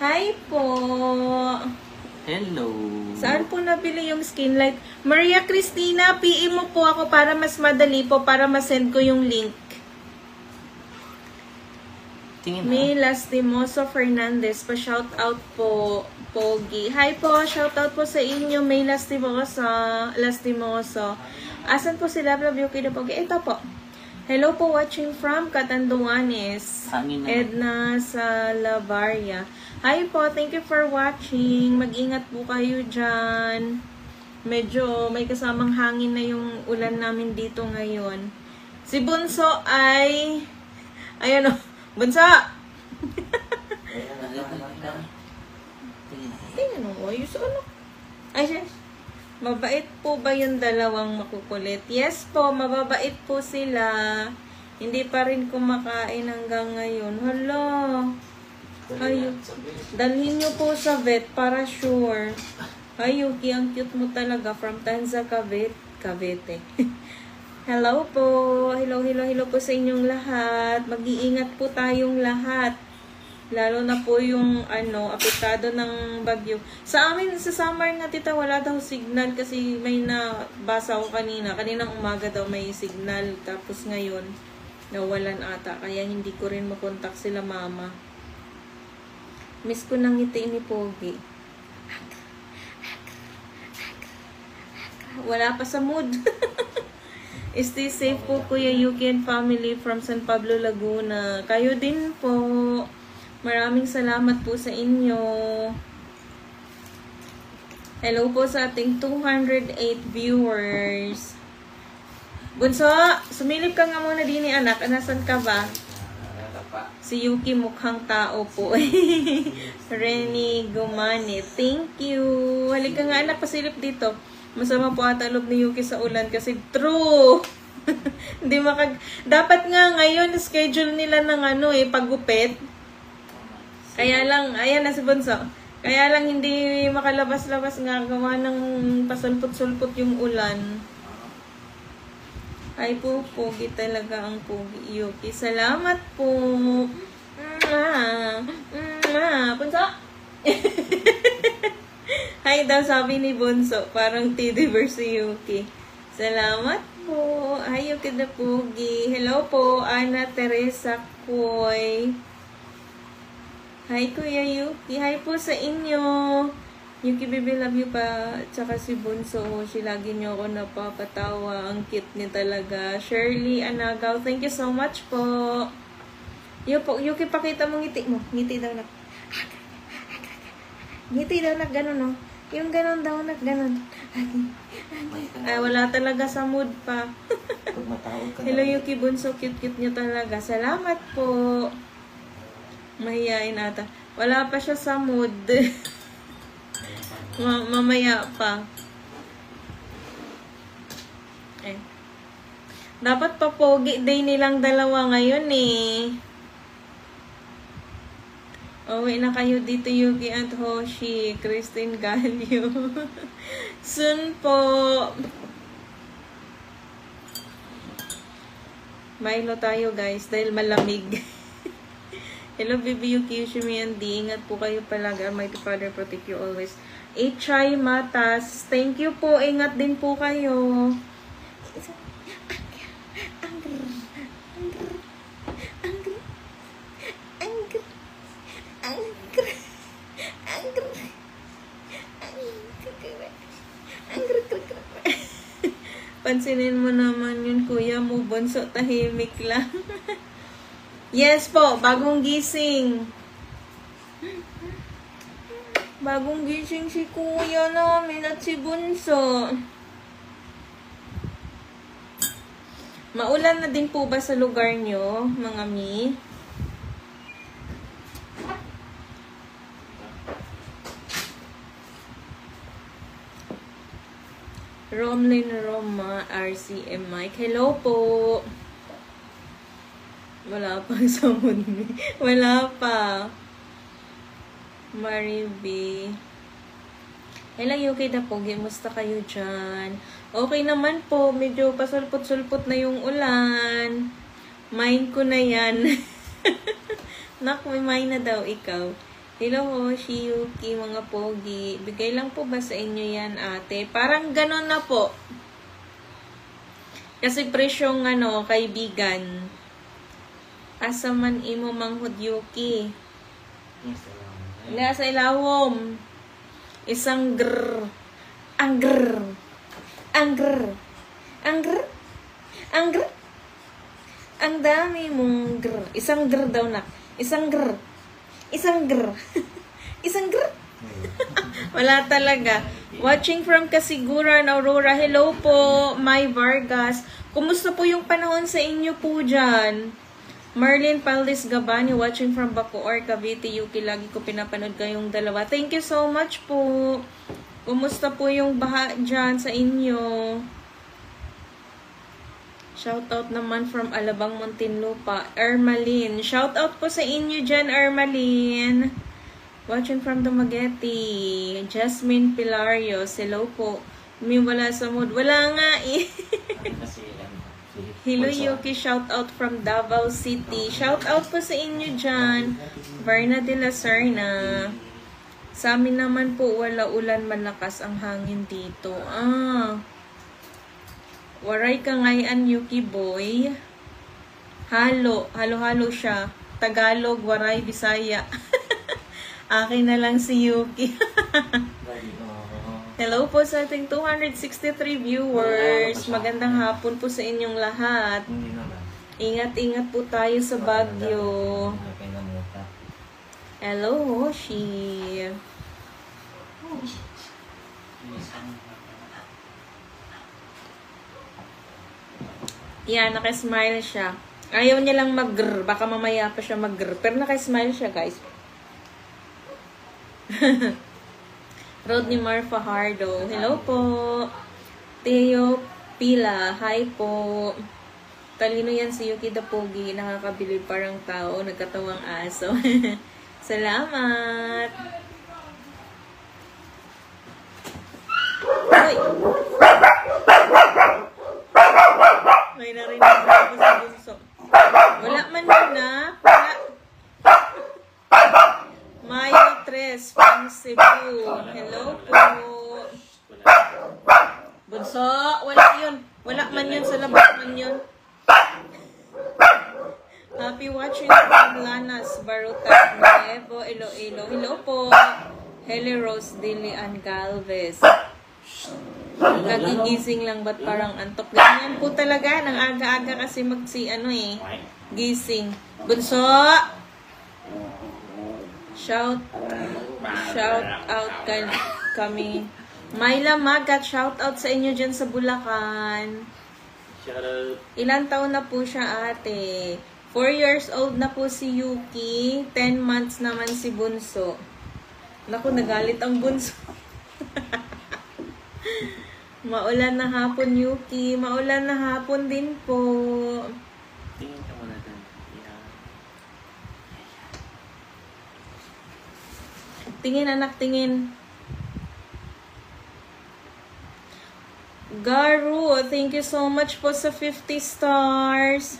Hi po. Hello. Saan po nabili yung skin light? Maria Cristina, PM mo po ako para mas madali po, para masend ko yung link. Tingin na. May Lastimoso Fernandez, pa-shout out po, Pogi. Hi po, shout out po sa inyo, May Lastimoso. Asan po sila, Yuki na Pogi? Ito po. Hello po, watching from Catanduanes. Hangin na. Edna Salavaria. Hi po, thank you for watching. Mag-ingat po kayo dyan. Medyo may kasamang hangin na yung ulan namin dito ngayon. Si Bunso ay... Ayan o. Bunso! Tingnan mo, ayos ano? Ay, yes. Mabait po ba yung dalawang makukulit? Yes po, mababait po sila. Hindi pa rin kumakain hanggang ngayon. Hala. Ayun. Dalhin nyo po sa vet para sure. Ay, Yuki, ang cute mo talaga. From Tanza, Cavite. Hello po. Hello po sa inyong lahat. Mag-iingat po tayong lahat. Lalo na po yung apektado ng bagyo. Sa amin, sa summer nga tita, wala daw signal kasi may nabasa ko kanina. Kaninang umaga daw may signal. Tapos ngayon, nawalan ata. Kaya hindi ko rin makontak sila mama. Miss ko nang ngiti ni Pogi. Wala pa sa mood. Stay safe po, Kuya Yuki and family from San Pablo, Laguna. Kayo din po. Maraming salamat po sa inyo. Hello po sa ating 208 viewers. Bunso, sumilip ka nga muna din ni anak. Nasaan ka ba? Si Yuki mukhang tao po. Renny Gumani. Thank you. Halika nga anak, pasilip dito. Masama po ata loob ni Yuki sa ulan kasi true. Hindi dapat nga ngayon schedule nila ng paggupit. Kaya lang, ayan na si Bunso. Kaya lang hindi makalabas-labas nga gawa ng pasulpot-sulpot yung ulan. Ay po, Pogi talaga ang Pogi Yuki. Salamat po. Bunso! Hi daw sabi ni Bunso. Parang T-Diver si Yuki. Salamat po. Hi Yuki na Pogi. Hello po, Ana Teresa Koy. Hi Kuya Yuki. Hi po sa inyo. Yuki baby, love you pa. Tsaka si Bunso. Si lagi niyo ako napapatawa. Ang cute niya talaga. Shirley Anagaw. Thank you so much po. Yuki, pakita mo ngiti mo. Ngiti daw na. Ngiti daw na gano'n no. Yung gano'n daw na gano'n. Ay, wala talaga sa mood pa. Hello Yuki Bunso. Cute niya talaga. Salamat po. Mahihain ata. Wala pa siya sa mood. Mamaya pa. Dapat pa Pogi day nilang dalawa ngayon eh. Uwi na kayo dito Yuki at Hoshi. Christine Galio. Soon po. Milo tayo guys dahil malamig. Hello, baby Yuki, Yushimi, and D. Ingat po kayo palagi. Almighty Father, protect you always. Ichay Matas. Thank you po. Ingat din po kayo. Pansinin mo naman yun, kuya mo. Bunso, tahimik lang. Yes po, bagong gising. Bagong gising si kuya namin at si Bunso. Maulan na din po ba sa lugar nyo, mga mi? Romlin Roma, RCM Mike. Hello po. Wala pa sa mundo. Wala pa. Mariby. Hello, Yuki na Pogi. Musta kayo dyan? Okay naman po. Medyo pasulpot-sulpot na yung ulan. Mind ko na yan. Nak, may mind na daw ikaw. Hello, Shiyuki, mga pogi. Bigay lang po ba sa inyo yan, ate? Parang ganon na po. Kasi presyong kaibigan. Asa man imo manghud Yuki. Wala sa ilawom. Isang grrr. Ang grrr. Ang grrr. Ang grrr. Ang grrr. Ang dami mong grrr. Isang grrr daw na. Isang grrr. Isang grrr. Isang grrr. Wala talaga. Watching from Kasiguran, Aurora. Hello po, May Vargas. Kumusta po yung panahon sa inyo po dyan? Marlene Paldes Gabani, watching from Bacoor, Cavite, Yuki. Lagi ko pinapanood kayong dalawa. Thank you so much po. Kumusta po yung baha dyan sa inyo? Shoutout naman from Alabang, Muntinlupa. Ermaline. Shoutout po sa inyo dyan, Ermaline. Watching from Dumaguete. Jasmine Pilarios. Hello po. Wala sa mood. Wala nga eh. Hello Yuki. Shoutout from Davao City. Shoutout po sa inyo dyan. Verna de la Serna. Sa amin naman po, wala ulan, malakas ang hangin dito. Waray ka ngayon, Yuki boy. Halo siya. Tagalog, waray, Bisaya. Akin na lang si Yuki. Hello po sa ating 263 viewers. Magandang hapon po sa inyong lahat. Ingat-ingat po tayo sa Baguio. Hello, Hoshi. Yan, naka-smile siya. Ayaw niya lang mag-grr. Baka mamaya pa siya mag-grr. Pero naka-smile siya, guys. Rodney Mar Fajardo. Hello po. Theo Pila. Hi po. Talino yan si Yuki the Pogi. Nakakabilib parang tao. Nagkatawang aso. Salamat. Uy! May narinig ako sa bunso. Wala man yun na. Wala. Mayo Tres from Cebu. Hello po. Bunso, wala yun. Wala man yun. Sa labas man yun. Happy watching from Lanas, Baruta, Nuevo, Iloilo. Hello po. Heli Rose Dilian Galvez. Nagigising lang ba't parang antok? Ganyan po talaga. Nang aga-aga kasi gising. Bunso! Shout out kami. Myla Magat, shout out sa inyo dyan sa Bulacan. Ilan taon na po siya, ate? 4 years old na po si Yuki. 10 months naman si Bunso. Naku, nagalit ang Bunso. Maulan na hapon, Yuki. Maulan na hapon din po. Tingin ka muna dun. Tingin, anak, tingin. Garu, thank you so much po sa 50 stars.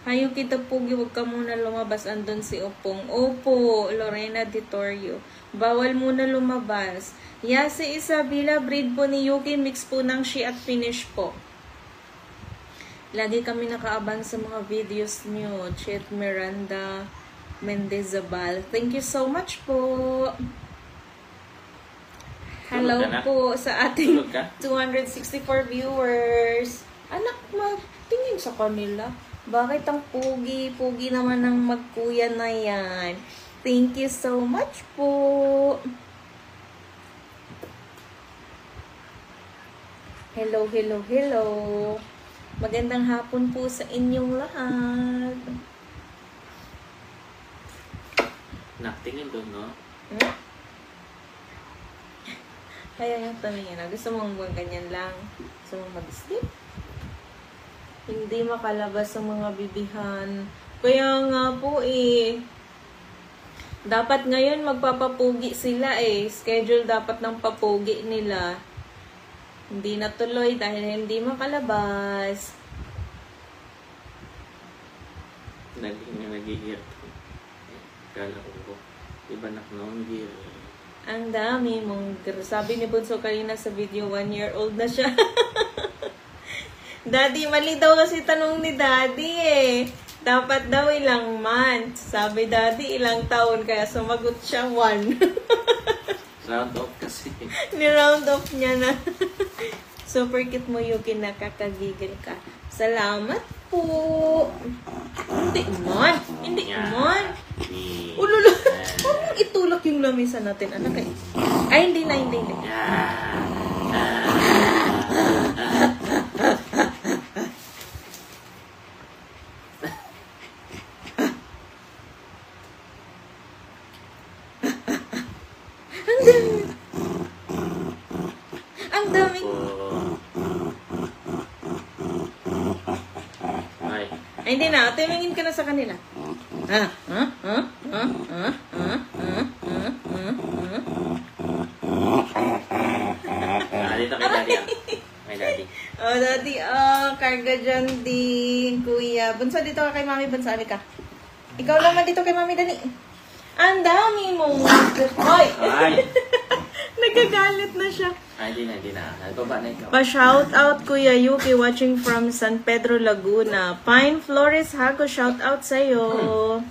Hayo kita Pugi, huwag ka muna lumabas. Andun si Opong. Opo, Lorena Ditorio. Bawal muna lumabas. Si Isabela, breed po ni Yuki. Mix po ng she at finish po. Lagi kami nakaabang sa mga videos niyo. Chet Miranda Mendezabal. Thank you so much po. Hello po sa ating 264 viewers. Anak, tingin sa kanila. Bakit ang pugi naman ng magkuya na yan? Thank you so much po. Hello. Magandang hapon po sa inyong lahat. Naktingin doon, no? Kaya yung tumingin na. Gusto mong buwan ganyan lang? Gusto mong mag-sleep? Hindi makalabas sa mga bibihan. Kaya nga po dapat ngayon magpapapugi sila Schedule dapat ng papugi nila. Hindi natuloy dahil hindi makalabas. Nag-iir. Kala ko. Iba na noong year. Ang dami mong... Sabi ni Bunso kanina sa video, 1 year old na siya. Daddy, mali daw kasi tanong ni Daddy eh. Dapat daw ilang months. Sabi Daddy, ilang taon. Kaya sumagot siya 1. Round off kasi. Ni-round off niya na. Super cute mo, Yuki. Nakakagigil ka. Salamat po. Hindi man. Hindi man. Ulula. Parang itulak yung lamisa natin. Anak eh. Ay, hindi na, hindi. Ang dami. Ay, hindi na. Tumingin ka na sa kanila. Dito kay Daddy. Kay Daddy. Oh, Daddy. Karga dyan din, Kuya. Bunso, dito ka kay Mami. Bunso, ka. Ikaw naman dito kay Mami, dali. Ang dami mo. Hoy! Ay! Nagagalit na siya. Ay, hindi na. Nagbaba na ikaw. Pa-shout out Kuya Yuki watching from San Pedro, Laguna. Pine Flores Hago, shout out sa'yo.